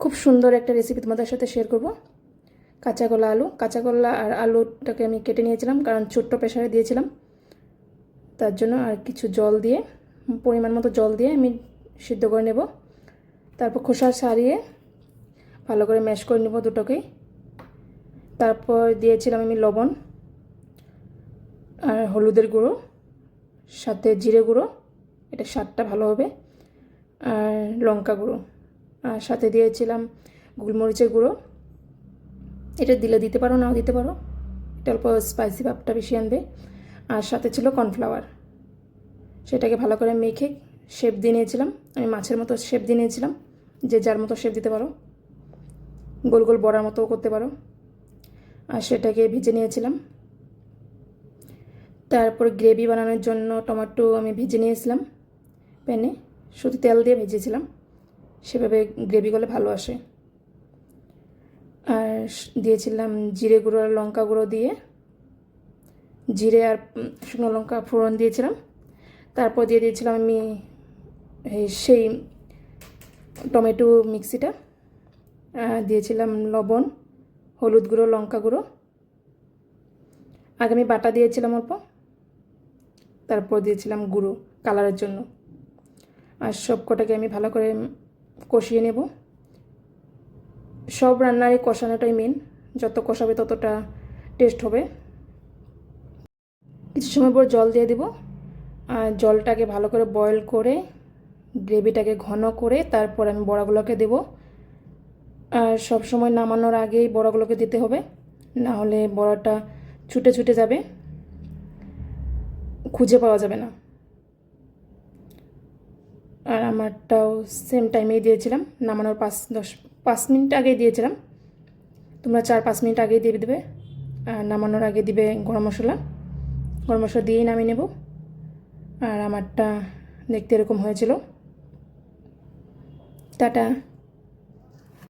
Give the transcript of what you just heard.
খুব সুন্দর একটা রেসিপি তোমাদের সাথে শেয়ার করব। কাঁচা কলা আলু, কাঁচা কলা আর আলুটাকে আমি কেটে নিয়েছিলাম, কারণ ছোট্ট প্রেসারে দিয়েছিলাম তার জন্য। আর কিছু জল দিয়ে, পরিমাণ মতো জল দিয়ে আমি সিদ্ধ করে নেব। তারপর খোসা ছাড়িয়ে ভালো করে ম্যাশ করে নেব দুটোকেই। তারপর দিয়েছিলাম আমি লবণ আর হলুদের গুঁড়ো, সাথে জিরে গুঁড়ো, এটা স্বাদটা ভালো হবে, আর লঙ্কা গুঁড়ো, আর সাথে দিয়েছিলাম গোলমরিচের গুঁড়ো। এটা দিলে দিতে পারো, নাও দিতে পারো, এটা অল্প স্পাইসি ভাবটা বেশি আনবে। আর সাথে ছিল কর্নফ্লাওয়ার। সেটাকে ভালো করে মেখে শেপ দিয়ে নিয়েছিলাম। আমি মাছের মতো শেপ দিয়ে নিয়েছিলাম, যে যার মতো শেপ দিতে পারো, গোল গোল বড়ার মতো করতে পারো। আর সেটাকে ভেজে নিয়েছিলাম। তারপর গ্রেভি বানানোর জন্য টমেটো আমি ভেজে নিয়েছিলাম প্যানে, শুধু তেল দিয়ে ভেজেছিলাম, সেভাবে গ্রেভি করলে ভালো আসে। আর দিয়েছিলাম জিরে গুঁড়ো আর লঙ্কা গুঁড়ো দিয়ে, জিরে আর শুকনো লঙ্কা ফোড়ন দিয়েছিলাম। তারপর দিয়ে দিয়েছিলাম আমি সেই টমেটো মিক্সিটা, দিয়েছিলাম লবণ, হলুদ গুঁড়ো, লঙ্কা গুঁড়ো। আগে আমি বাটা দিয়েছিলাম অল্প, তারপর দিয়েছিলাম গুঁড়ো কালারের জন্য। আর সব কটাকে আমি ভালো করে কষিয়ে নেব। সব রান্নার এই কষানোটাই মেন, যত কষাবে ততটা টেস্ট হবে। কিছু সময় পর জল দিয়ে দেব। আর জলটাকে ভালো করে বয়েল করে গ্রেভিটাকে ঘন করে তারপর আমি বড়াগুলোকে দেব। আর সব সময় নামানোর আগেই বড়াগুলোকে দিতে হবে, না হলে বড়াটা ছুটে ছুটে যাবে, খুঁজে পাওয়া যাবে না। আর আমারটাও সেম টাইমেই দিয়েছিলাম, নামানোর 5 মিনিট আগেই দিয়েছিলাম। তোমরা 4-5 মিনিট আগেই দিয়ে দেবে। আর নামানোর আগে দিবে গরম মশলা। গরম মশলা দিয়েই নামিয়ে নেব। আর আমারটা দেখতে এরকম হয়েছিল। টাটা।